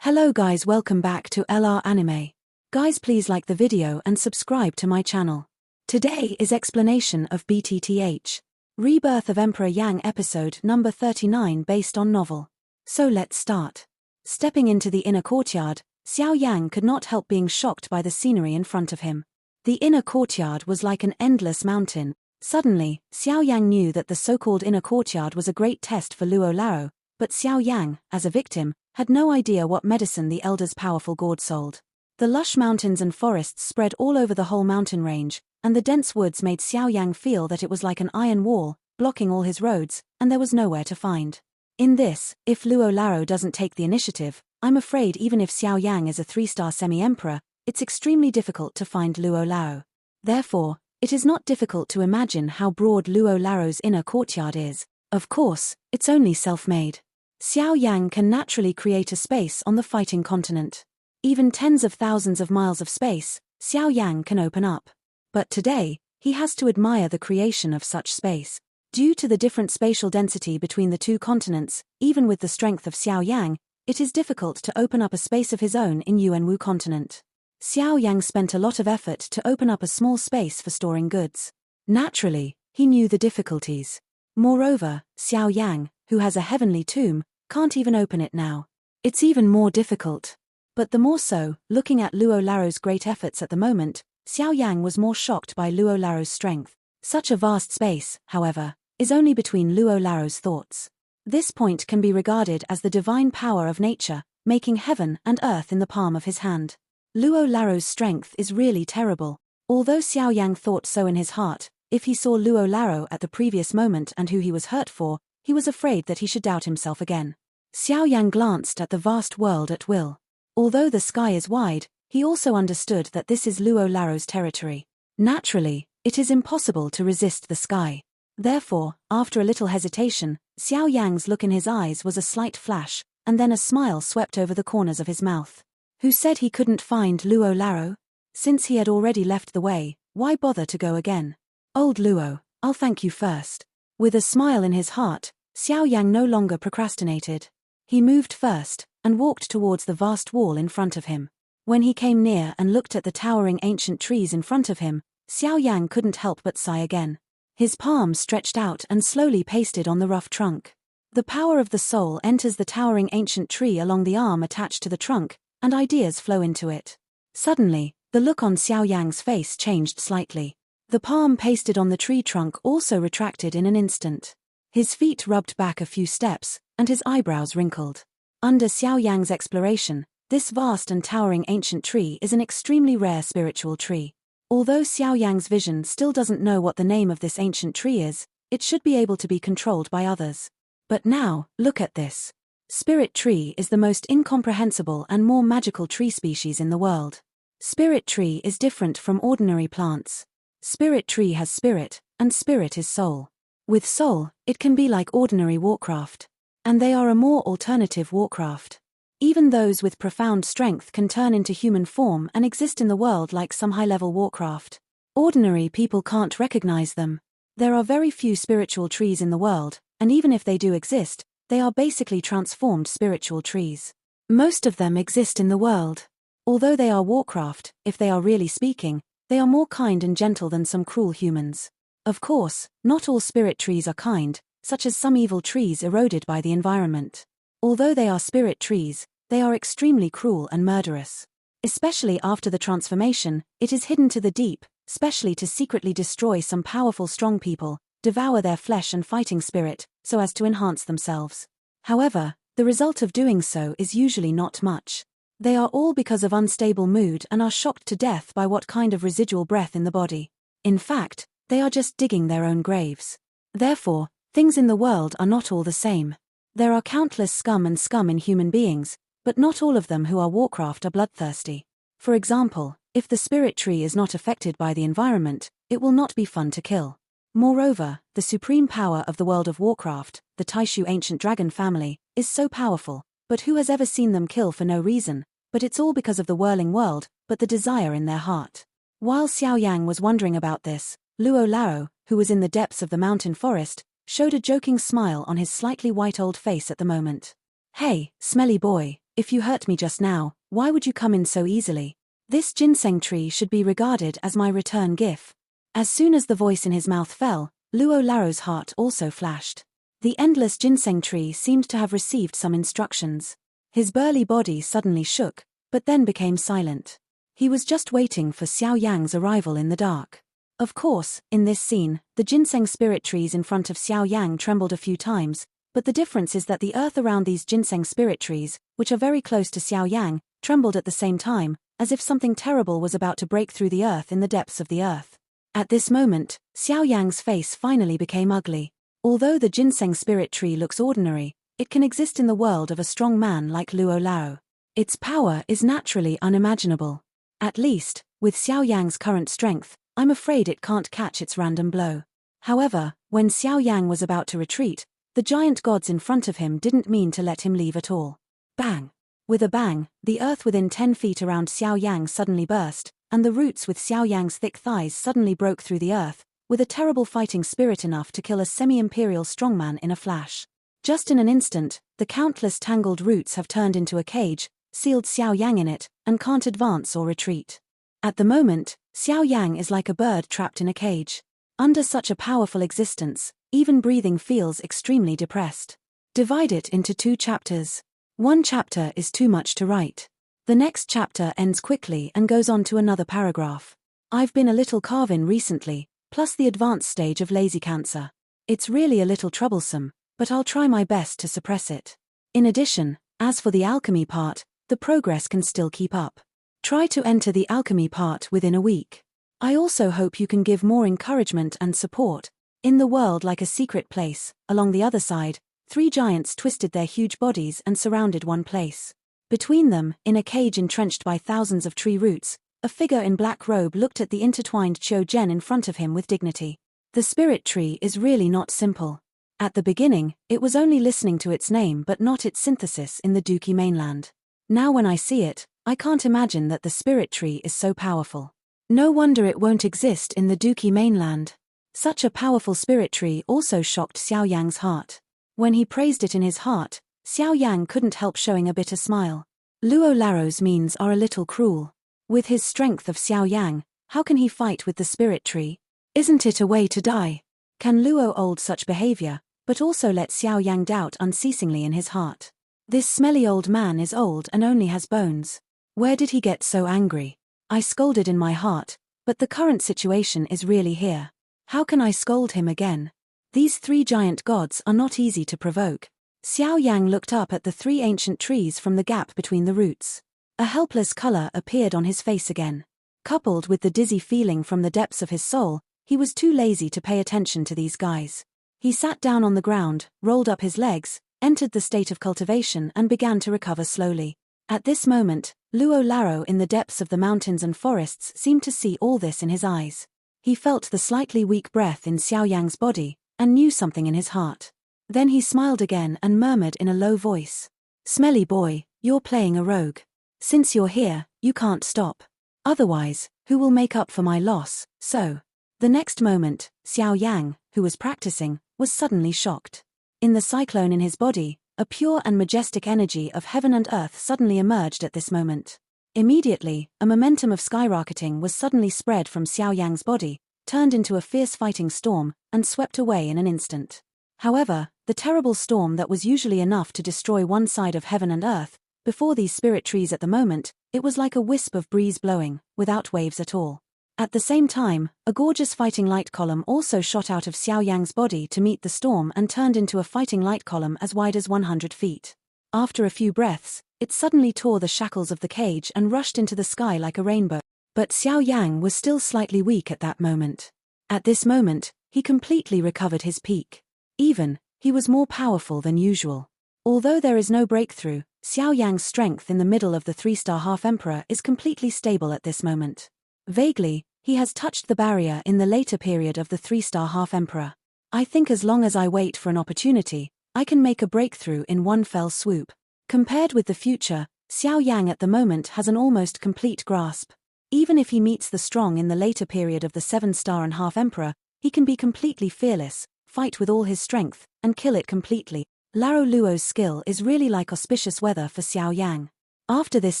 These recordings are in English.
Hello guys, welcome back to LR Anime. Guys, please like the video and subscribe to my channel. Today is explanation of BTTH Rebirth of Emperor Yang episode number 39 based on novel. So let's start. Stepping into the inner courtyard, Xiao Yan could not help being shocked by the scenery in front of him. The inner courtyard was like an endless mountain. Suddenly, Xiao Yan knew that the so-called inner courtyard was a great test for Luo Lao, but Xiao Yan, as a victim, had no idea what medicine the elder's powerful gourd sold. The lush mountains and forests spread all over the whole mountain range, and the dense woods made Xiao Yan feel that it was like an iron wall, blocking all his roads, and there was nowhere to find. In this, if Luo Lao doesn't take the initiative, I'm afraid even if Xiao Yan is a 3-star semi-emperor, it's extremely difficult to find Luo Lao. Therefore, it is not difficult to imagine how broad Luo Lao's inner courtyard is. Of course, it's only self-made. Xiao Yan can naturally create a space on the fighting continent. Even tens of thousands of miles of space, Xiao Yan can open up. But today, he has to admire the creation of such space. Due to the different spatial density between the two continents, even with the strength of Xiao Yan, it is difficult to open up a space of his own in Yuanwu continent. Xiao Yan spent a lot of effort to open up a small space for storing goods. Naturally, he knew the difficulties. Moreover, Xiao Yan, who has a heavenly tomb, can't even open it now. It's even more difficult. But the more so, looking at Luo Lao's great efforts at the moment, Xiao Yan was more shocked by Luo Lao's strength. Such a vast space, however, is only between Luo Lao's thoughts. This point can be regarded as the divine power of nature, making heaven and earth in the palm of his hand. Luo Lao's strength is really terrible. Although Xiao Yan thought so in his heart, if he saw Luo Lao at the previous moment and who he was hurt for, he was afraid that he should doubt himself again. Xiao Yan glanced at the vast world at will. Although the sky is wide, he also understood that this is Luo Lao's territory. Naturally, it is impossible to resist the sky. Therefore, after a little hesitation, Xiao Yan's look in his eyes was a slight flash, and then a smile swept over the corners of his mouth. Who said he couldn't find Luo Lao? Since he had already left the way, why bother to go again? Old Luo, I'll thank you first. With a smile in his heart, Xiao Yan no longer procrastinated. He moved first, and walked towards the vast wall in front of him. When he came near and looked at the towering ancient trees in front of him, Xiao Yan couldn't help but sigh again. His palm stretched out and slowly pasted on the rough trunk. The power of the soul enters the towering ancient tree along the arm attached to the trunk, and ideas flow into it. Suddenly, the look on Xiao Yan's face changed slightly. The palm pasted on the tree trunk also retracted in an instant. His feet rubbed back a few steps, and his eyebrows wrinkled. Under Xiao Yan's exploration, this vast and towering ancient tree is an extremely rare spiritual tree. Although Xiao Yan's vision still doesn't know what the name of this ancient tree is, it should be able to be controlled by others. But now, look at this. Spirit tree is the most incomprehensible and more magical tree species in the world. Spirit tree is different from ordinary plants. Spirit tree has spirit, and spirit is soul. With soul, it can be like ordinary warcraft. And they are a more alternative warcraft. Even those with profound strength can turn into human form and exist in the world like some high-level warcraft. Ordinary people can't recognize them. There are very few spiritual trees in the world, and even if they do exist, they are basically transformed spiritual trees. Most of them exist in the world. Although they are warcraft, if they are really speaking, they are more kind and gentle than some cruel humans. Of course, not all spirit trees are kind, such as some evil trees eroded by the environment. Although they are spirit trees, they are extremely cruel and murderous. Especially after the transformation, it is hidden to the deep, specially to secretly destroy some powerful strong people, devour their flesh and fighting spirit, so as to enhance themselves. However, the result of doing so is usually not much. They are all because of unstable mood and are shocked to death by what kind of residual breath in the body. In fact, they are just digging their own graves. Therefore, things in the world are not all the same. There are countless scum in human beings, but not all of them who are warcraft are bloodthirsty. For example, if the spirit tree is not affected by the environment, it will not be fun to kill. Moreover, the supreme power of the world of warcraft, the Taishu ancient dragon family, is so powerful, but who has ever seen them kill for no reason? But it's all because of the whirling world, but the desire in their heart. While Xiao Yan was wondering about this, Luo Lao, who was in the depths of the mountain forest, showed a joking smile on his slightly white old face at the moment. Hey, smelly boy, If you hurt me just now, why would you come in so easily? This ginseng tree should be regarded as my return gift. As soon as the voice in his mouth fell, Luo Laro's heart also flashed. The endless ginseng tree seemed to have received some instructions. His burly body suddenly shook, but then became silent. He was just waiting for Xiao Yang's arrival in the dark. Of course, in this scene, the ginseng spirit trees in front of Xiao Yang trembled a few times, but the difference is that the earth around these ginseng spirit trees, which are very close to Xiao Yang, trembled at the same time, as if something terrible was about to break through the earth in the depths of the earth. At this moment, Xiao Yang's face finally became ugly. Although the ginseng spirit tree looks ordinary, it can exist in the world of a strong man like Luo Lao. Its power is naturally unimaginable. At least, with Xiao Yang's current strength, I'm afraid it can't catch its random blow. However, when Xiao Yang was about to retreat, the giant gods in front of him didn't mean to let him leave at all. Bang! With a bang, the earth within 10 feet around Xiao Yang suddenly burst, and the roots with Xiao Yang's thick thighs suddenly broke through the earth, with a terrible fighting spirit enough to kill a semi-imperial strongman in a flash. Just in an instant, the countless tangled roots have turned into a cage, sealed Xiao Yang in it, and can't advance or retreat. At the moment, Xiao Yang is like a bird trapped in a cage. Under such a powerful existence, even breathing feels extremely depressed. Divide it into 2 chapters. One chapter is too much to write. The next chapter ends quickly and goes on to another paragraph. I've been a little carvin recently, plus the advanced stage of lazy cancer. It's really a little troublesome, but I'll try my best to suppress it. In addition, as for the alchemy part, the progress can still keep up. Try to enter the alchemy part within a week. I also hope you can give more encouragement and support. In the world like a secret place, along the other side, 3 giants twisted their huge bodies and surrounded one place. Between them, in a cage entrenched by thousands of tree roots, a figure in black robe looked at the intertwined Qiu Zhen in front of him with dignity. The spirit tree is really not simple. At the beginning, it was only listening to its name but not its synthesis in the Duki mainland. Now when I see it, I can't imagine that the spirit tree is so powerful. No wonder it won't exist in the Duki mainland. Such a powerful spirit tree also shocked Xiao Yang's heart. When he praised it in his heart, Xiao Yang couldn't help showing a bitter smile. Luo Laro's means are a little cruel. With his strength of Xiao Yang, how can he fight with the spirit tree? Isn't it a way to die? Can Luo hold such behavior, but also let Xiao Yang doubt unceasingly in his heart? This smelly old man is old and only has bones. Where did he get so angry? I scolded in my heart, but the current situation is really here. How can I scold him again? These 3 giant gods are not easy to provoke. Xiao Yang looked up at the 3 ancient trees from the gap between the roots. A helpless color appeared on his face again. Coupled with the dizzy feeling from the depths of his soul, he was too lazy to pay attention to these guys. He sat down on the ground, rolled up his legs, entered the state of cultivation and began to recover slowly. At this moment, Luo Laro in the depths of the mountains and forests seemed to see all this in his eyes. He felt the slightly weak breath in Xiao Yang's body, and knew something in his heart. Then he smiled again and murmured in a low voice. "Smelly boy, you're playing a rogue. Since you're here, you can't stop. Otherwise, who will make up for my loss?" The next moment, Xiao Yang, who was practicing, was suddenly shocked. In the cyclone in his body, a pure and majestic energy of heaven and earth suddenly emerged at this moment. Immediately, a momentum of skyrocketing was suddenly spread from Xiao Yang's body, turned into a fierce fighting storm, and swept away in an instant. However, the terrible storm that was usually enough to destroy one side of heaven and earth, before these spirit trees at the moment, it was like a wisp of breeze blowing, without waves at all. At the same time, a gorgeous fighting light column also shot out of Xiao Yang's body to meet the storm and turned into a fighting light column as wide as 100 feet. After a few breaths, it suddenly tore the shackles of the cage and rushed into the sky like a rainbow. But Xiao Yang was still slightly weak at that moment. At this moment, he completely recovered his peak. He was more powerful than usual. Although there is no breakthrough, Xiao Yang's strength in the middle of the 3-star half-emperor is completely stable at this moment. Vaguely, he has touched the barrier in the later period of the 3-star half-emperor. I think as long as I wait for an opportunity, I can make a breakthrough in one fell swoop. Compared with the future, Xiao Yang at the moment has an almost complete grasp. Even if he meets the strong in the later period of the 7-star and half-emperor, he can be completely fearless, fight with all his strength, and kill it completely. Laro Luo's skill is really like auspicious weather for Xiao Yang. After this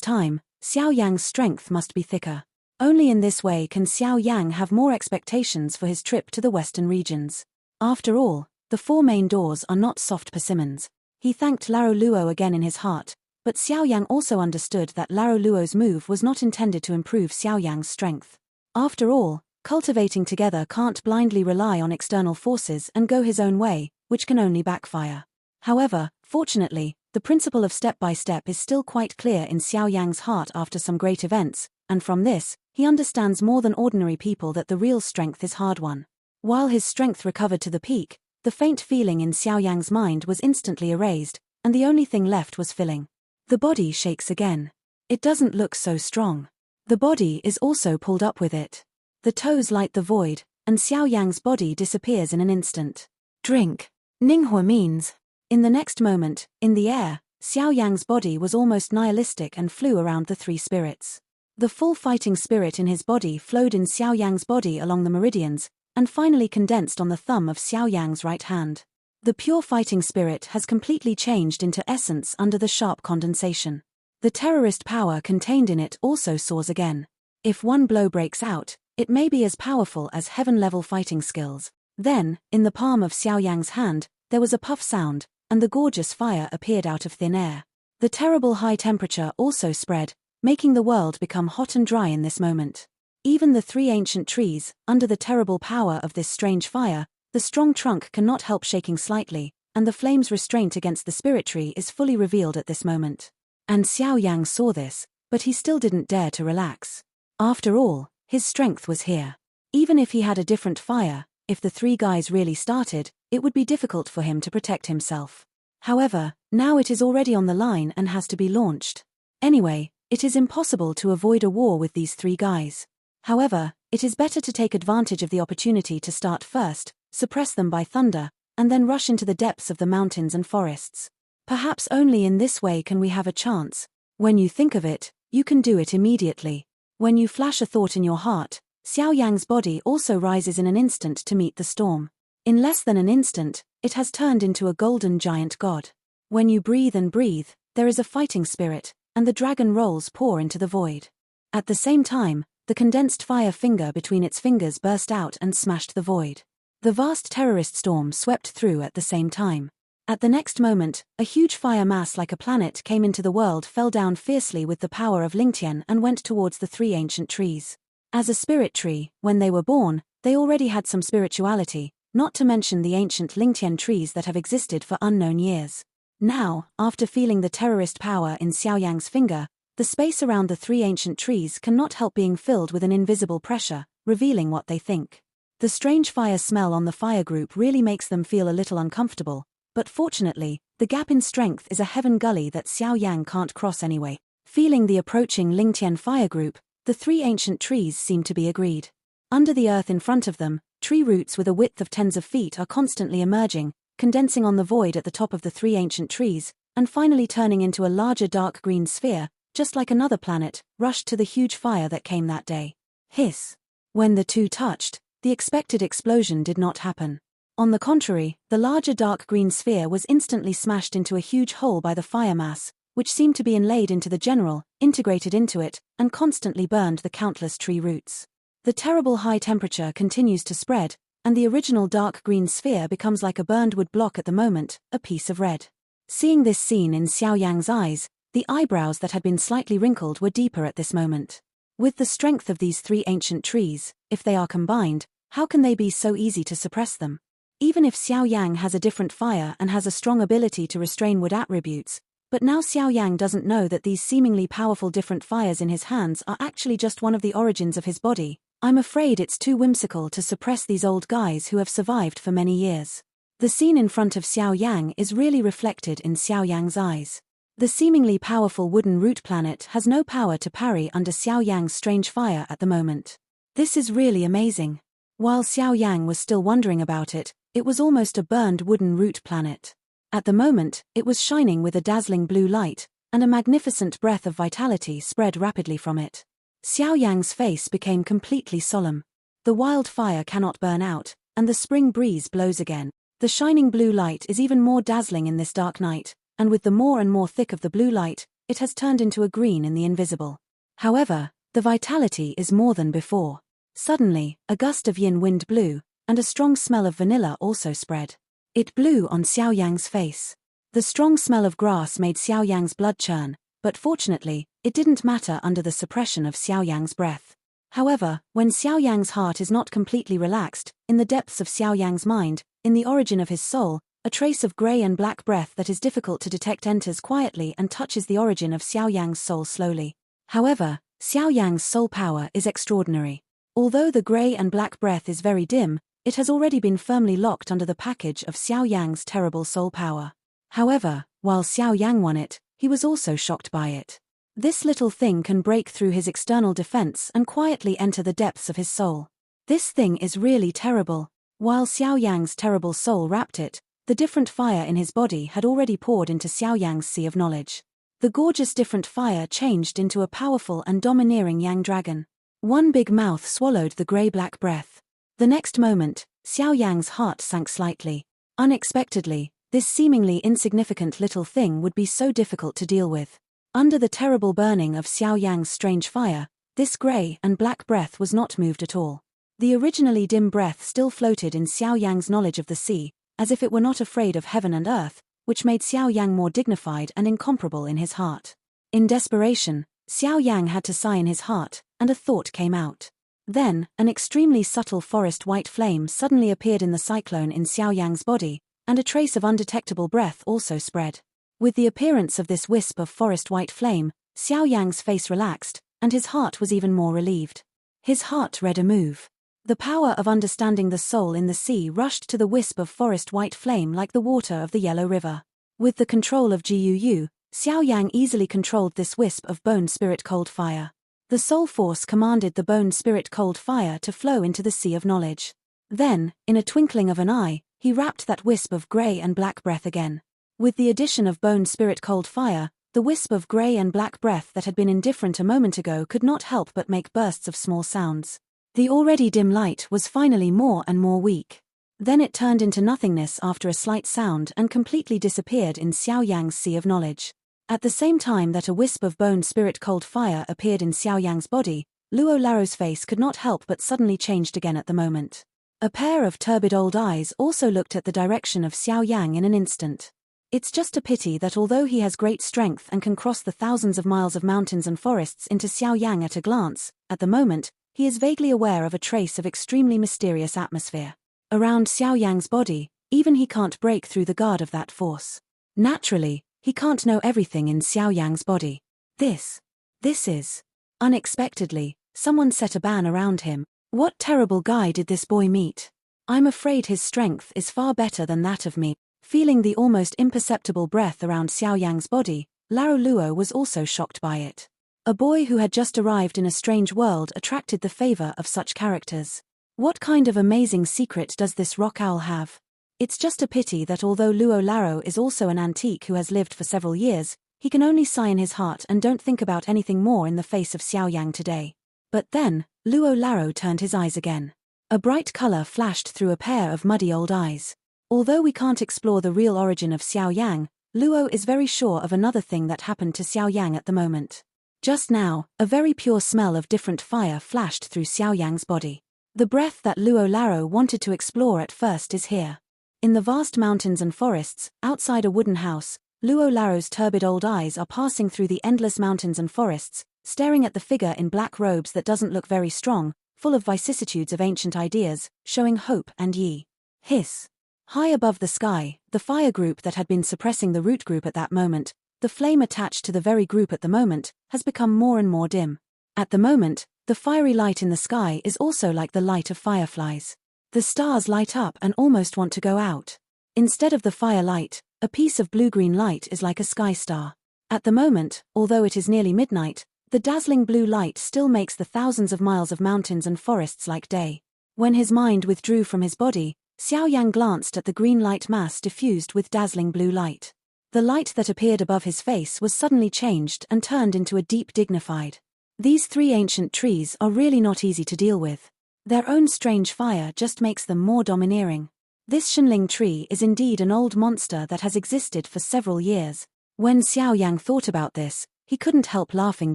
time, Xiao Yang's strength must be thicker. Only in this way can Xiao Yang have more expectations for his trip to the western regions. After all, the 4 main doors are not soft persimmons. He thanked Laro Luo again in his heart, but Xiao Yang also understood that Laro Luo's move was not intended to improve Xiao Yang's strength. After all, cultivating together can't blindly rely on external forces and go his own way, which can only backfire. However, fortunately, the principle of step-by-step is still quite clear in Xiao Yang's heart after some great events, and from this, he understands more than ordinary people that the real strength is hard-won. While his strength recovered to the peak, the faint feeling in Xiao Yang's mind was instantly erased, and the only thing left was filling. The body shakes again. It doesn't look so strong. The body is also pulled up with it. The toes light the void, and Xiao Yang's body disappears in an instant. Drink. Ninghua means. In the next moment, in the air, Xiao Yang's body was almost nihilistic and flew around the 3 spirits. The full fighting spirit in his body flowed in Xiao Yang's body along the meridians, and finally condensed on the thumb of Xiao Yang's right hand. The pure fighting spirit has completely changed into essence under the sharp condensation. The terrorist power contained in it also soars again. If one blow breaks out, it may be as powerful as heaven-level fighting skills. Then, in the palm of Xiao Yang's hand, there was a puff sound, and the gorgeous fire appeared out of thin air. The terrible high temperature also spread, making the world become hot and dry in this moment. Even the 3 ancient trees, under the terrible power of this strange fire, the strong trunk cannot help shaking slightly, and the flame's restraint against the spirit tree is fully revealed at this moment. And Xiao Yang saw this, but he still didn't dare to relax. After all, his strength was here. Even if he had a different fire, if the 3 guys really started, it would be difficult for him to protect himself. However, now it is already on the line and has to be launched. Anyway, it is impossible to avoid a war with these 3 guys. However, it is better to take advantage of the opportunity to start first, suppress them by thunder, and then rush into the depths of the mountains and forests. Perhaps only in this way can we have a chance. When you think of it, you can do it immediately. When you flash a thought in your heart, Xiao Yang's body also rises in an instant to meet the storm. In less than an instant, it has turned into a golden giant god. When you breathe and breathe, there is a fighting spirit, and the dragon rolls pour into the void. At the same time, the condensed fire finger between its fingers burst out and smashed the void. The vast terrorist storm swept through at the same time. At the next moment, a huge fire mass like a planet came into the world, fell down fiercely with the power of Lingtian and went towards the 3 ancient trees. As a spirit tree, when they were born, they already had some spirituality, not to mention the ancient Lingtian trees that have existed for unknown years. Now, after feeling the terrorist power in Xiao Yang's finger, the space around the 3 ancient trees cannot help being filled with an invisible pressure, revealing what they think. The strange fire smell on the fire group really makes them feel a little uncomfortable, but fortunately, the gap in strength is a heaven gully that Xiao Yang can't cross anyway. Feeling the approaching Lingtian fire group, the 3 ancient trees seem to be agreed. Under the earth in front of them, tree roots with a width of tens of feet are constantly emerging, condensing on the void at the top of the 3 ancient trees, and finally turning into a larger dark green sphere, just like another planet, rushed to the huge fire that came that day. Hiss. When the 2 touched, the expected explosion did not happen. On the contrary, the larger dark green sphere was instantly smashed into a huge hole by the fire mass, which seemed to be inlaid into the general, integrated into it, and constantly burned the countless tree roots. The terrible high temperature continues to spread, and the original dark green sphere becomes like a burned wood block at the moment, a piece of red. Seeing this scene in Xiao Yang's eyes, the eyebrows that had been slightly wrinkled were deeper at this moment. With the strength of these 3 ancient trees, if they are combined, how can they be so easy to suppress them? Even if Xiao Yang has a different fire and has a strong ability to restrain wood attributes, but now Xiao Yang doesn't know that these seemingly powerful different fires in his hands are actually just one of the origins of his body. I'm afraid it's too whimsical to suppress these old guys who have survived for many years. The scene in front of Xiao Yang is really reflected in Xiao Yang's eyes. The seemingly powerful wooden root planet has no power to parry under Xiao Yang's strange fire at the moment. This is really amazing. While Xiao Yang was still wondering about it, it was almost a burned wooden root planet. At the moment, it was shining with a dazzling blue light, and a magnificent breath of vitality spread rapidly from it. Xiao Yang's face became completely solemn. The wildfire cannot burn out, and the spring breeze blows again. The shining blue light is even more dazzling in this dark night, and with the more and more thick of the blue light, it has turned into a green in the invisible. However, the vitality is more than before. Suddenly, a gust of yin wind blew, and a strong smell of vanilla also spread. It blew on Xiao Yang's face. The strong smell of grass made Xiao Yang's blood churn, but fortunately, it didn't matter under the suppression of Xiao Yang's breath. However, when Xiao Yang's heart is not completely relaxed, in the depths of Xiao Yang's mind, in the origin of his soul, a trace of grey and black breath that is difficult to detect enters quietly and touches the origin of Xiao Yang's soul slowly. However, Xiao Yang's soul power is extraordinary. Although the grey and black breath is very dim, it has already been firmly locked under the package of Xiao Yang's terrible soul power. However, while Xiao Yang won it, he was also shocked by it. This little thing can break through his external defense and quietly enter the depths of his soul. This thing is really terrible. While Xiao Yang's terrible soul wrapped it, the different fire in his body had already poured into Xiao Yang's sea of knowledge. The gorgeous different fire changed into a powerful and domineering Yang dragon. One big mouth swallowed the grey-black breath. The next moment, Xiao Yang's heart sank slightly. Unexpectedly, this seemingly insignificant little thing would be so difficult to deal with. Under the terrible burning of Xiao Yang's strange fire, this grey and black breath was not moved at all. The originally dim breath still floated in Xiao Yang's knowledge of the sea, as if it were not afraid of heaven and earth, which made Xiao Yang more dignified and incomparable in his heart. In desperation, Xiao Yang had to sigh in his heart, and a thought came out. Then, an extremely subtle forest white flame suddenly appeared in the cyclone in Xiao Yang's body, and a trace of undetectable breath also spread. With the appearance of this wisp of forest white flame, Xiao Yang's face relaxed, and his heart was even more relieved. His heart read a move. The power of understanding the soul in the sea rushed to the wisp of forest white flame like the water of the Yellow River. With the control of Jiu, Xiao Yang easily controlled this wisp of bone spirit cold fire. The soul force commanded the bone spirit cold fire to flow into the sea of knowledge. Then, in a twinkling of an eye, he wrapped that wisp of grey and black breath again. With the addition of bone spirit cold fire, the wisp of grey and black breath that had been indifferent a moment ago could not help but make bursts of small sounds. The already dim light was finally more and more weak. Then it turned into nothingness after a slight sound and completely disappeared in Xiao Yang's sea of knowledge. At the same time that a wisp of bone spirit cold fire appeared in Xiao Yang's body, Luo Laro's face could not help but suddenly changed again at the moment. A pair of turbid old eyes also looked at the direction of Xiao Yang in an instant. It's just a pity that although he has great strength and can cross the thousands of miles of mountains and forests into Xiao Yang at a glance, at the moment, he is vaguely aware of a trace of extremely mysterious atmosphere around Xiao Yang's body. Even he can't break through the guard of that force. Naturally, he can't know everything in Xiao Yang's body. This is... Unexpectedly, someone set a ban around him. What terrible guy did this boy meet? I'm afraid his strength is far better than that of me. Feeling the almost imperceptible breath around Xiao Yang's body, Laro Luo was also shocked by it. A boy who had just arrived in a strange world attracted the favor of such characters. What kind of amazing secret does this rock owl have? It's just a pity that although Luo Laro is also an antique who has lived for several years, he can only sigh in his heart and don't think about anything more in the face of Xiao Yang today. But then, Luo Laro turned his eyes again. A bright color flashed through a pair of muddy old eyes. Although we can't explore the real origin of Xiao Yang, Luo is very sure of another thing that happened to Xiao Yang at the moment. Just now, a very pure smell of different fire flashed through Xiao Yang's body. The breath that Luo Laro wanted to explore at first is here. In the vast mountains and forests, outside a wooden house, Luo Laro's turbid old eyes are passing through the endless mountains and forests, staring at the figure in black robes that doesn't look very strong, full of vicissitudes of ancient ideas, showing hope and yi. Hiss. High above the sky, the fire group that had been suppressing the root group at that moment, the flame attached to the very group at the moment, has become more and more dim. At the moment, the fiery light in the sky is also like the light of fireflies. The stars light up and almost want to go out. Instead of the fire light, a piece of blue-green light is like a sky star. At the moment, although it is nearly midnight, the dazzling blue light still makes the thousands of miles of mountains and forests like day. When his mind withdrew from his body, Xiao Yang glanced at the green light mass diffused with dazzling blue light. The light that appeared above his face was suddenly changed and turned into a deep dignified. These three ancient trees are really not easy to deal with. Their own strange fire just makes them more domineering. This Shenling tree is indeed an old monster that has existed for several years. When Xiao Yang thought about this, he couldn't help laughing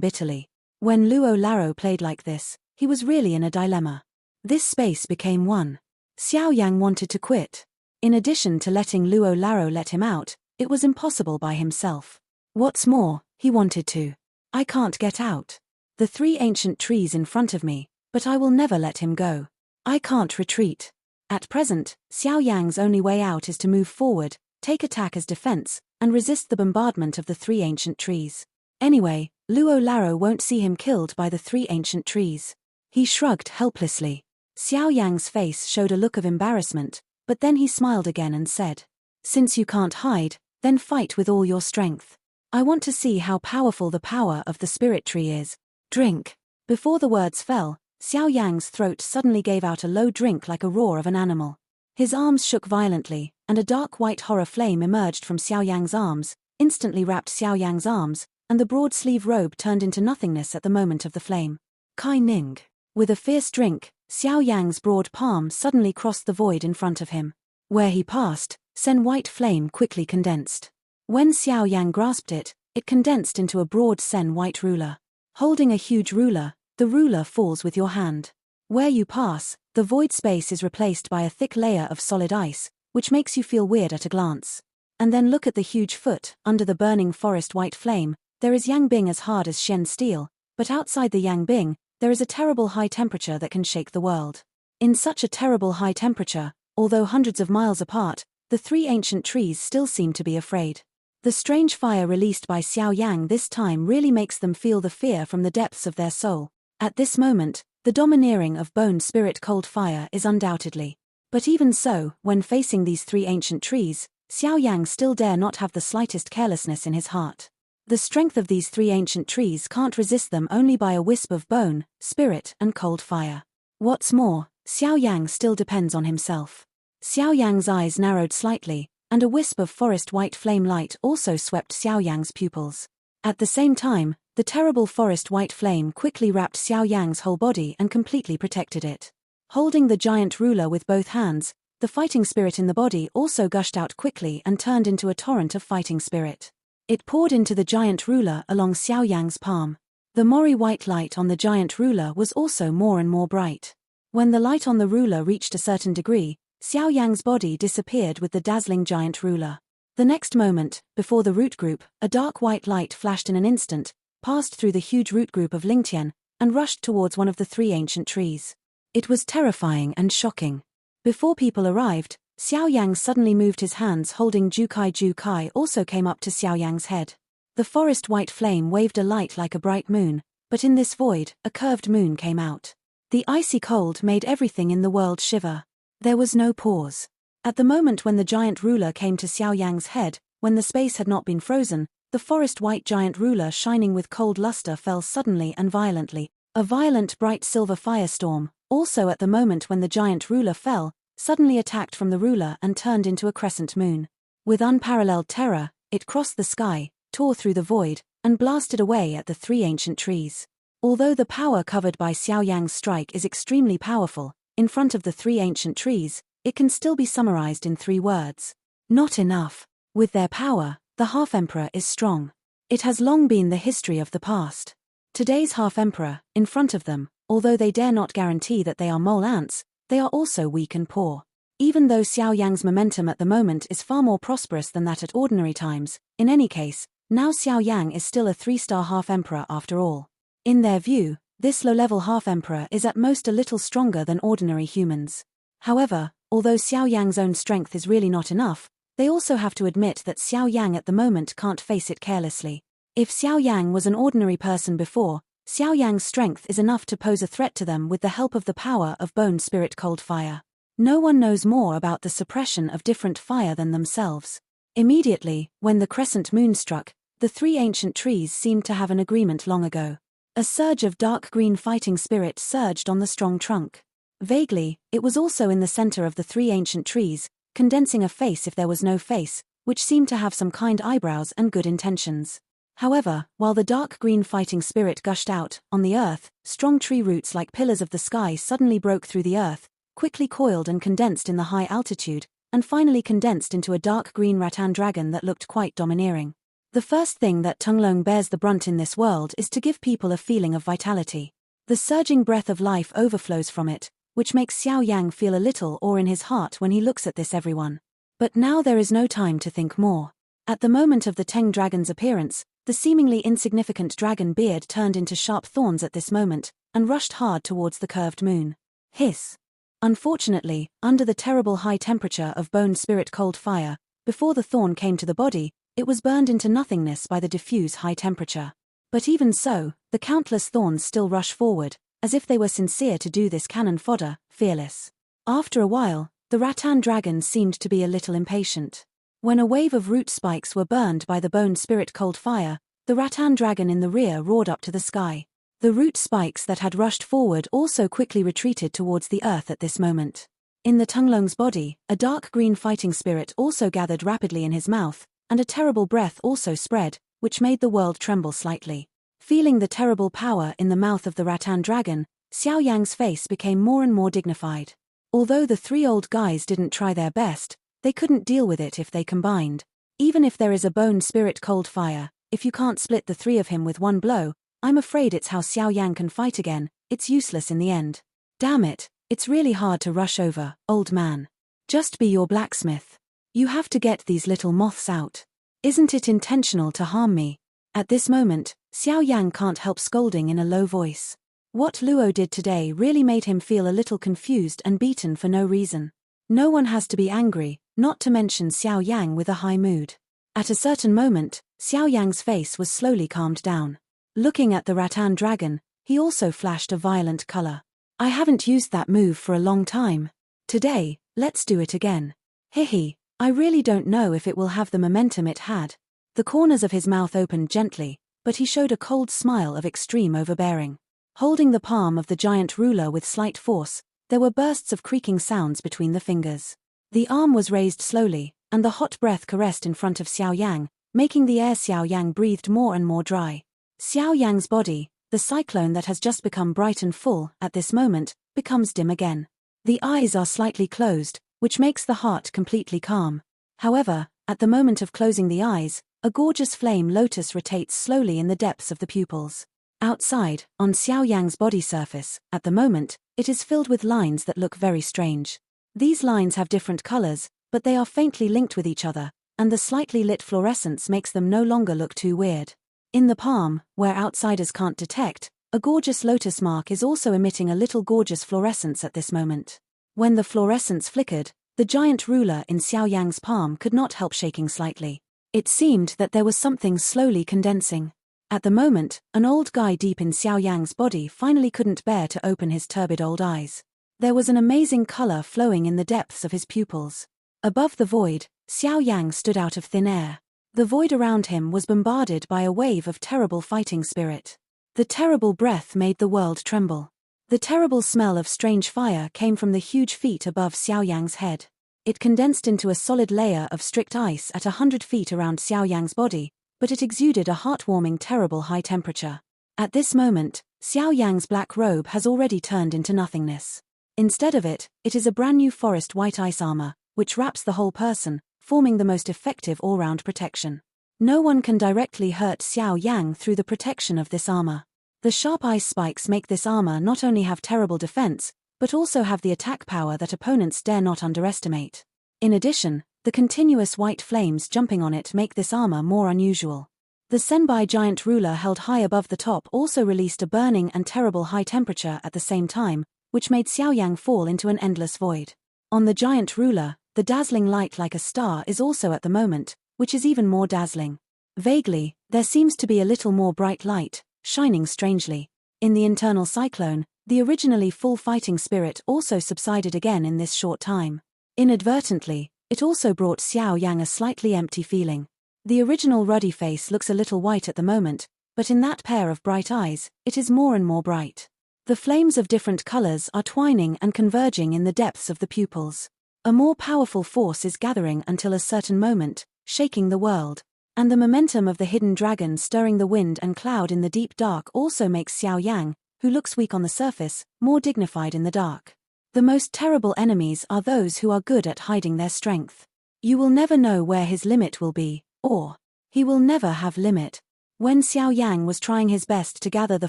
bitterly. When Luo Laro played like this, he was really in a dilemma. This space became one. Xiao Yang wanted to quit. In addition to letting Luo Laro let him out, it was impossible by himself. What's more, he wanted to. I can't get out. The 3 ancient trees in front of me, but I will never let him go. I can't retreat. At present, Xiao Yang's only way out is to move forward, take attack as defense, and resist the bombardment of the 3 ancient trees. Anyway, Luo Laro won't see him killed by the 3 ancient trees. He shrugged helplessly. Xiao Yang's face showed a look of embarrassment, but then he smiled again and said, "Since you can't hide, then fight with all your strength. I want to see how powerful the power of the spirit tree is. Drink." Before the words fell, Xiao Yang's throat suddenly gave out a low drink like a roar of an animal. His arms shook violently, and a dark white horror flame emerged from Xiao Yang's arms, instantly wrapped Xiao Yang's arms, and the broad sleeve robe turned into nothingness at the moment of the flame. Kai Ning. With a fierce drink, Xiao Yang's broad palm suddenly crossed the void in front of him. Where he passed, Sen white flame quickly condensed. When Xiao Yang grasped it, it condensed into a broad Sen white ruler. Holding a huge ruler, the ruler falls with your hand. Where you pass, the void space is replaced by a thick layer of solid ice, which makes you feel weird at a glance. And then look at the huge foot, under the burning forest white flame, there is Yang Bing as hard as Shen steel, but outside the Yang Bing, there is a terrible high temperature that can shake the world. In such a terrible high temperature, although hundreds of miles apart, the 3 ancient trees still seem to be afraid. The strange fire released by Xiao Yang this time really makes them feel the fear from the depths of their soul. At this moment, the domineering of bone spirit cold fire is undoubtedly. But even so, when facing these 3 ancient trees, Xiao Yang still dare not have the slightest carelessness in his heart. The strength of these 3 ancient trees can't resist them only by a wisp of bone, spirit, and cold fire. What's more, Xiao Yang still depends on himself. Xiao Yang's eyes narrowed slightly, and a wisp of forest white flame light also swept Xiao Yang's pupils. At the same time, the terrible forest white flame quickly wrapped Xiao Yang's whole body and completely protected it. Holding the giant ruler with both hands, the fighting spirit in the body also gushed out quickly and turned into a torrent of fighting spirit. It poured into the giant ruler along Xiao Yang's palm. The Mori white light on the giant ruler was also more and more bright. When the light on the ruler reached a certain degree, Xiao Yang's body disappeared with the dazzling giant ruler. The next moment, before the root group, a dark white light flashed in an instant, passed through the huge root group of Lingtian, and rushed towards one of the 3 ancient trees. It was terrifying and shocking. Before people arrived, Xiao Yang suddenly moved his hands holding Jukai also came up to Xiao Yang's head. The forest white flame waved a light like a bright moon, but in this void, a curved moon came out. The icy cold made everything in the world shiver. There was no pause. At the moment when the giant ruler came to Xiao Yang's head, when the space had not been frozen, the forest white giant ruler shining with cold luster fell suddenly and violently. A violent bright silver firestorm, also at the moment when the giant ruler fell, suddenly attacked from the ruler and turned into a crescent moon. With unparalleled terror, it crossed the sky, tore through the void, and blasted away at the 3 ancient trees. Although the power covered by Xiao Yang's strike is extremely powerful, in front of the 3 ancient trees, it can still be summarized in 3 words. Not enough. With their power, the half-emperor is strong. It has long been the history of the past. Today's half-emperor, in front of them, although they dare not guarantee that they are mole ants, they are also weak and poor. Even though Xiao Yang's momentum at the moment is far more prosperous than that at ordinary times, in any case, now Xiao Yang is still a 3-star half-emperor after all. In their view, this low-level half-emperor is at most a little stronger than ordinary humans. However, although Xiao Yang's own strength is really not enough, they also have to admit that Xiao Yang at the moment can't face it carelessly. If Xiao Yang was an ordinary person before, Xiao Yang's strength is enough to pose a threat to them with the help of the power of bone spirit cold fire. No one knows more about the suppression of different fire than themselves. Immediately, when the crescent moon struck, the 3 ancient trees seemed to have an agreement long ago. A surge of dark green fighting spirit surged on the strong trunk. Vaguely, it was also in the center of the 3 ancient trees, condensing a face if there was no face, which seemed to have some kind eyebrows and good intentions. However, while the dark green fighting spirit gushed out, on the earth, strong tree roots like pillars of the sky suddenly broke through the earth, quickly coiled and condensed in the high altitude, and finally condensed into a dark green rattan dragon that looked quite domineering. The first thing that Tunglong bears the brunt in this world is to give people a feeling of vitality. The surging breath of life overflows from it, which makes Xiao Yang feel a little awe in his heart when he looks at this everyone. But now there is no time to think more. At the moment of the Teng dragon's appearance, the seemingly insignificant dragon beard turned into sharp thorns at this moment, and rushed hard towards the curved moon. Hiss! Unfortunately, under the terrible high temperature of bone spirit cold fire, before the thorn came to the body, it was burned into nothingness by the diffuse high temperature. But even so, the countless thorns still rush forward, as if they were sincere to do this cannon fodder, fearless. After a while, the rattan dragon seemed to be a little impatient. When a wave of root spikes were burned by the bone spirit cold fire, the rattan dragon in the rear roared up to the sky. The root spikes that had rushed forward also quickly retreated towards the earth at this moment. In the Tunglong's body, a dark green fighting spirit also gathered rapidly in his mouth, and a terrible breath also spread, which made the world tremble slightly. Feeling the terrible power in the mouth of the rattan dragon, Xiao Yang's face became more and more dignified. Although the three old guys didn't try their best, they couldn't deal with it if they combined. Even if there is a bone spirit cold fire, if you can't split the three of him with one blow, I'm afraid it's how Xiao Yang can fight again, it's useless in the end. Damn it, it's really hard to rush over, old man. Just be your blacksmith. You have to get these little moths out. Isn't it intentional to harm me? At this moment, Xiao Yang can't help scolding in a low voice. What Luo did today really made him feel a little confused and beaten for no reason. No one has to be angry, not to mention Xiao Yang with a high mood. At a certain moment, Xiao Yang's face was slowly calmed down. Looking at the rattan dragon, he also flashed a violent color. I haven't used that move for a long time. Today, let's do it again. Hihi, I really don't know if it will have the momentum it had. The corners of his mouth opened gently, but he showed a cold smile of extreme overbearing. Holding the palm of the giant ruler with slight force, there were bursts of creaking sounds between the fingers. The arm was raised slowly, and the hot breath caressed in front of Xiao Yang, making the air Xiao Yang breathed more and more dry. Xiao Yang's body, the cyclone that has just become bright and full, at this moment, becomes dim again. The eyes are slightly closed, which makes the heart completely calm. However, at the moment of closing the eyes, a gorgeous flame lotus rotates slowly in the depths of the pupils. Outside, on Xiao Yang's body surface, at the moment, it is filled with lines that look very strange. These lines have different colors, but they are faintly linked with each other, and the slightly lit fluorescence makes them no longer look too weird. In the palm, where outsiders can't detect, a gorgeous lotus mark is also emitting a little gorgeous fluorescence at this moment. When the fluorescence flickered, the giant ruler in Xiao Yang's palm could not help shaking slightly. It seemed that there was something slowly condensing. At the moment, an old guy deep in Xiao Yang's body finally couldn't bear to open his turbid old eyes. There was an amazing color flowing in the depths of his pupils. Above the void, Xiao Yang stood out of thin air. The void around him was bombarded by a wave of terrible fighting spirit. The terrible breath made the world tremble. The terrible smell of strange fire came from the huge feet above Xiao Yang's head. It condensed into a solid layer of strict ice at 100 feet around Xiao Yang's body, but it exuded a heartwarming terrible high temperature. At this moment, Xiao Yang's black robe has already turned into nothingness. Instead of it, it is a brand new forest white ice armor, which wraps the whole person, forming the most effective all-round protection. No one can directly hurt Xiao Yang through the protection of this armor. The sharp ice spikes make this armor not only have terrible defense, but also have the attack power that opponents dare not underestimate. In addition, the continuous white flames jumping on it make this armor more unusual. The Senbai giant ruler held high above the top also released a burning and terrible high temperature at the same time, which made Xiao Yang fall into an endless void. On the giant ruler, the dazzling light like a star is also at the moment, which is even more dazzling. Vaguely, there seems to be a little more bright light, shining strangely. In the internal cyclone, the originally full fighting spirit also subsided again in this short time. Inadvertently, it also brought Xiao Yang a slightly empty feeling. The original ruddy face looks a little white at the moment, but in that pair of bright eyes, it is more and more bright. The flames of different colors are twining and converging in the depths of the pupils. A more powerful force is gathering until a certain moment, shaking the world. And the momentum of the hidden dragon stirring the wind and cloud in the deep dark also makes Xiao Yang, who looks weak on the surface, more dignified in the dark. The most terrible enemies are those who are good at hiding their strength. You will never know where his limit will be, or He will never have limit. When Xiao Yang was trying his best to gather the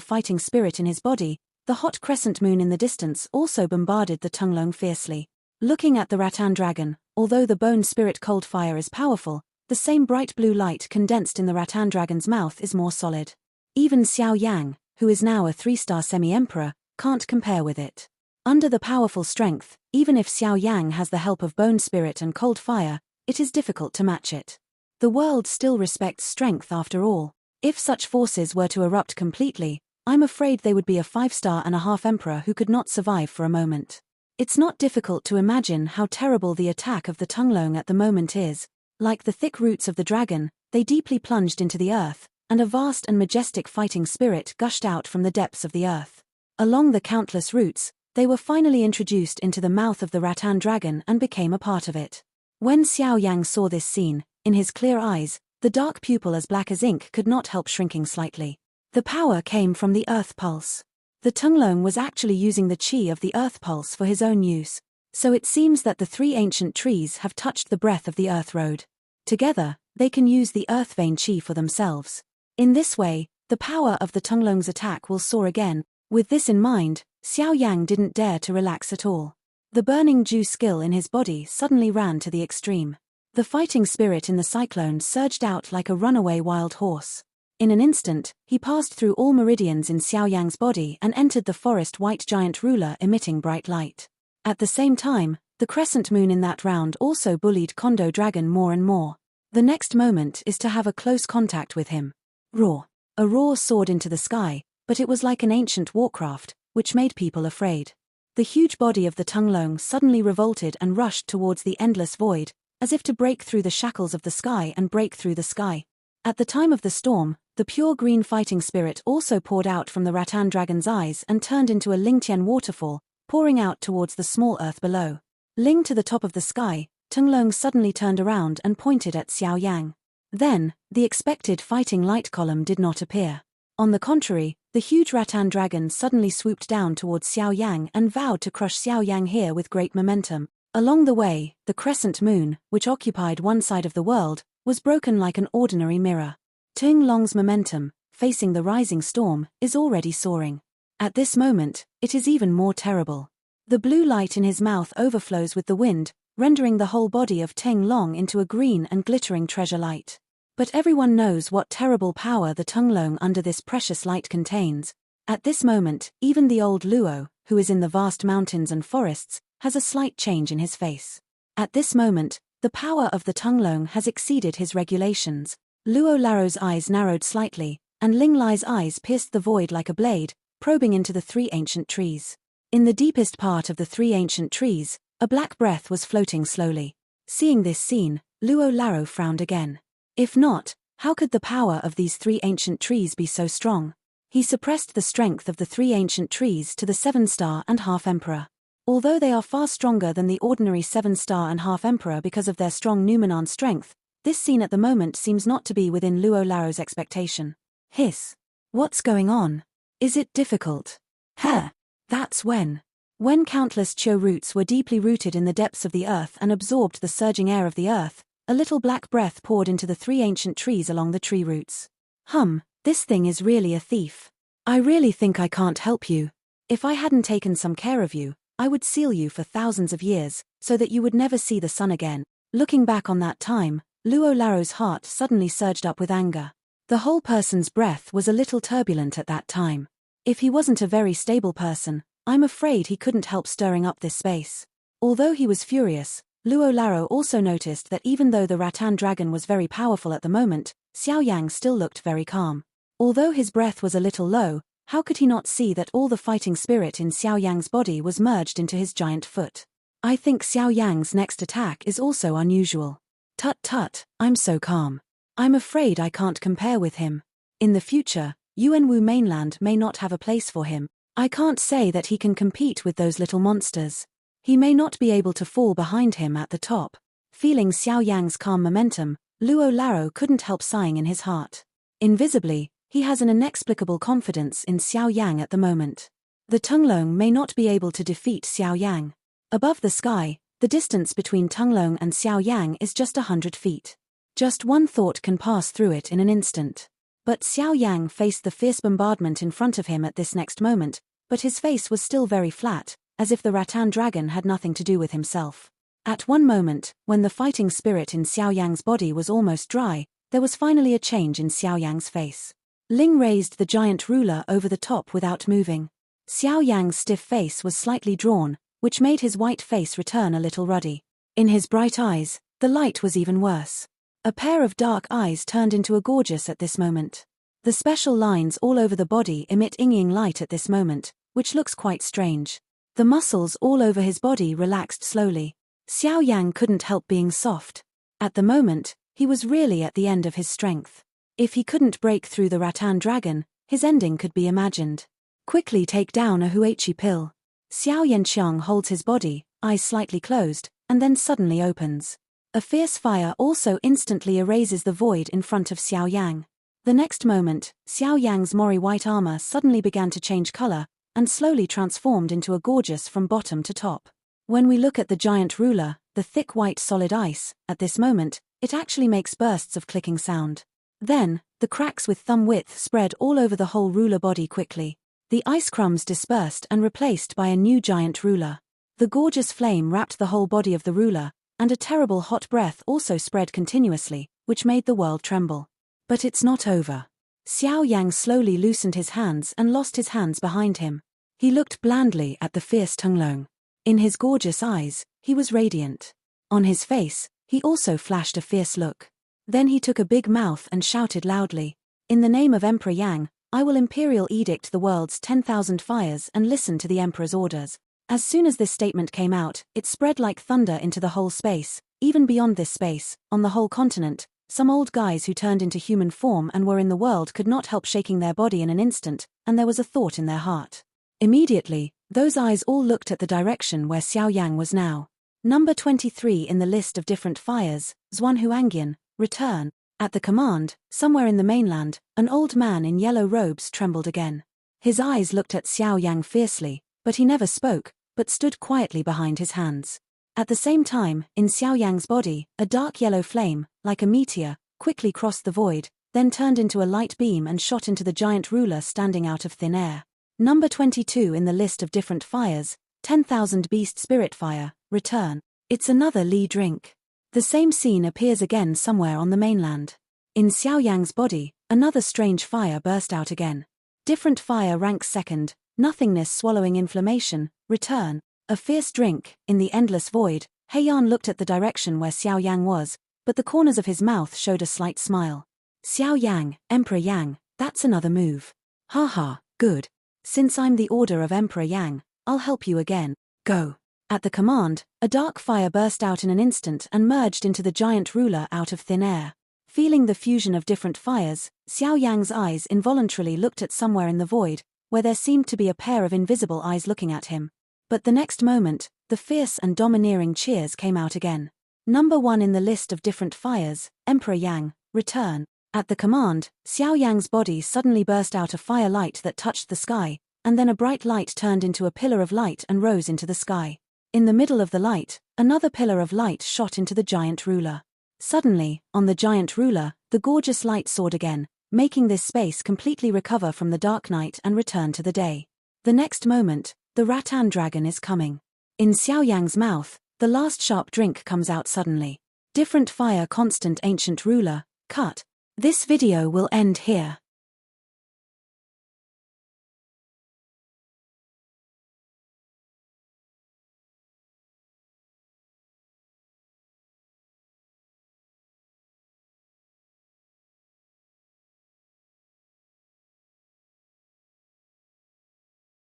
fighting spirit in his body, the hot crescent moon in the distance also bombarded the Tunglong fiercely. Looking at the rattan dragon, although the bone spirit cold fire is powerful, the same bright blue light condensed in the rattan dragon's mouth is more solid. Even Xiao Yang, who is now a 3-star semi-emperor, can't compare with it. Under the powerful strength, even if Xiao Yang has the help of bone spirit and cold fire, it is difficult to match it. The world still respects strength after all. If such forces were to erupt completely, I'm afraid they would be a 5-star-and-a-half emperor who could not survive for a moment. It's not difficult to imagine how terrible the attack of the Tunglong at the moment is. Like the thick roots of the dragon, they deeply plunged into the earth, and a vast and majestic fighting spirit gushed out from the depths of the earth. Along the countless roots, they were finally introduced into the mouth of the rattan dragon and became a part of it. When Xiao Yang saw this scene, in his clear eyes, the dark pupil as black as ink could not help shrinking slightly. The power came from the earth pulse. The Tunglong was actually using the chi of the earth pulse for his own use, so it seems that the 3 ancient trees have touched the breath of the earth road. Together, they can use the earth vein chi for themselves. In this way, the power of the Tunglong's attack will soar again. With this in mind, Xiao Yang didn't dare to relax at all. The burning dew skill in his body suddenly ran to the extreme. The fighting spirit in the cyclone surged out like a runaway wild horse. In an instant, he passed through all meridians in Xiao Yang's body and entered the forest white giant ruler emitting bright light. At the same time, the crescent moon in that round also bullied Kondo Dragon more and more. The next moment is to have a close contact with him. Roar. A roar soared into the sky, but it was like an ancient warcraft, which made people afraid. The huge body of the Tunglong suddenly revolted and rushed towards the endless void, as if to break through the shackles of the sky and break through the sky. At the time of the storm, the pure green fighting spirit also poured out from the rattan dragon's eyes and turned into a Lingtian waterfall, pouring out towards the small earth below. Ling to the top of the sky, Tunglong suddenly turned around and pointed at Xiao Yang. Then, the expected fighting light column did not appear. On the contrary, the huge rattan dragon suddenly swooped down towards Xiao Yang and vowed to crush Xiao Yang here with great momentum. Along the way, the crescent moon, which occupied one side of the world, was broken like an ordinary mirror. Tunglong's momentum, facing the rising storm, is already soaring. At this moment, it is even more terrible. The blue light in his mouth overflows with the wind, rendering the whole body of Tunglong into a green and glittering treasure light. But everyone knows what terrible power the Tunglong under this precious light contains. At this moment, even the old Luo, who is in the vast mountains and forests, has a slight change in his face. At this moment, the power of the Tunglong has exceeded his regulations. Luo Laro's eyes narrowed slightly, and Ling Lai's eyes pierced the void like a blade, probing into the 3 ancient trees. In the deepest part of the 3 ancient trees, a black breath was floating slowly. Seeing this scene, Luo Laro frowned again. If not, how could the power of these 3 ancient trees be so strong? He suppressed the strength of the 3 ancient trees to the 7-star-and-half emperor. Although they are far stronger than the ordinary 7-star-and-half emperor because of their strong Numenon strength, this scene at the moment seems not to be within Luo Laro's expectation. Hiss. What's going on? Is it difficult? Huh. That's when countless Chio roots were deeply rooted in the depths of the earth and absorbed the surging air of the earth, a little black breath poured into the 3 ancient trees along the tree roots. This thing is really a thief. I really think I can't help you. If I hadn't taken some care of you, I would seal you for thousands of years, so that you would never see the sun again. Looking back on that time, Luo Laro's heart suddenly surged up with anger. The whole person's breath was a little turbulent at that time. If he wasn't a very stable person, I'm afraid he couldn't help stirring up this space. Although he was furious, Luo Laro also noticed that even though the rattan dragon was very powerful at the moment, Xiao Yang still looked very calm. Although his breath was a little low, how could he not see that all the fighting spirit in Xiao Yang's body was merged into his giant foot? I think Xiao Yang's next attack is also unusual. Tut tut, I'm so calm. I'm afraid I can't compare with him. In the future, Yuanwu mainland may not have a place for him. I can't say that he can compete with those little monsters. He may not be able to fall behind him at the top. Feeling Xiao Yang's calm momentum, Luo Laro couldn't help sighing in his heart. Invisibly, he has an inexplicable confidence in Xiao Yang at the moment. The Tunglong may not be able to defeat Xiao Yang. Above the sky, the distance between Tunglong and Xiao Yang is just 100 feet. Just one thought can pass through it in an instant. But Xiao Yan faced the fierce bombardment in front of him at this next moment, but his face was still very flat, as if the rattan dragon had nothing to do with himself. At one moment, when the fighting spirit in Xiao Yang's body was almost dry, there was finally a change in Xiao Yang's face. Ling raised the giant ruler over the top without moving. Xiao Yang's stiff face was slightly drawn, which made his white face return a little ruddy. In his bright eyes, the light was even worse. A pair of dark eyes turned into a gorgeous at this moment. The special lines all over the body emit ying light at this moment, which looks quite strange. The muscles all over his body relaxed slowly. Xiao Yan couldn't help being soft. At the moment, he was really at the end of his strength. If he couldn't break through the rattan dragon, his ending could be imagined. Quickly take down a Huichi pill. Xiao Yanqiang holds his body, eyes slightly closed, and then suddenly opens. A fierce fire also instantly erases the void in front of Xiao Yang. The next moment, Xiao Yang's Mori white armor suddenly began to change color, and slowly transformed into a gorgeous from bottom to top. When we look at the giant ruler, the thick white solid ice, at this moment, it actually makes bursts of clicking sound. Then, the cracks with thumb width spread all over the whole ruler body quickly. The ice crumbs dispersed and replaced by a new giant ruler. The gorgeous flame wrapped the whole body of the ruler, and a terrible hot breath also spread continuously, which made the world tremble. But it's not over. Xiao Yang slowly loosened his hands and lost his hands behind him. He looked blandly at the fierce Tunglong. In his gorgeous eyes, he was radiant. On his face, he also flashed a fierce look. Then he took a big mouth and shouted loudly, "In the name of Emperor Yang, I will imperial edict the world's 10,000 fires and listen to the emperor's orders." As soon as this statement came out, it spread like thunder into the whole space. Even beyond this space, on the whole continent, some old guys who turned into human form and were in the world could not help shaking their body in an instant, and there was a thought in their heart. Immediately, those eyes all looked at the direction where Xiao Yang was now. Number 23 in the list of different fires, Zhuanhuangyan, return. At the command, somewhere in the mainland, an old man in yellow robes trembled again. His eyes looked at Xiao Yang fiercely, but he never spoke, but stood quietly behind his hands. At the same time, in Xiao Yang's body, a dark yellow flame, like a meteor, quickly crossed the void, then turned into a light beam and shot into the giant ruler standing out of thin air. Number 22 in the list of different fires, 10,000 Beast Spirit Fire, return. It's another Li drink. The same scene appears again somewhere on the mainland. In Xiao Yang's body, another strange fire burst out again. Different fire ranks second, nothingness swallowing inflammation, return. A fierce drink, in the endless void. Heian looked at the direction where Xiao Yang was, but the corners of his mouth showed a slight smile. Xiao Yang, Emperor Yang, that's another move. Haha, good. Since I'm the order of Emperor Yang, I'll help you again. Go. At the command, a dark fire burst out in an instant and merged into the giant ruler out of thin air. Feeling the fusion of different fires, Xiao Yang's eyes involuntarily looked at somewhere in the void, where there seemed to be a pair of invisible eyes looking at him. But the next moment, the fierce and domineering cheers came out again. Number 1 in the list of different fires, Emperor Yang, return. At the command, Xiao Yang's body suddenly burst out a fire light that touched the sky, and then a bright light turned into a pillar of light and rose into the sky. In the middle of the light, another pillar of light shot into the giant ruler. Suddenly, on the giant ruler, the gorgeous light soared again, making this space completely recover from the dark night and return to the day. The next moment, the rattan dragon is coming. In Xiao Yang's mouth, the last sharp drink comes out suddenly. Different fire constant ancient ruler, cut. This video will end here.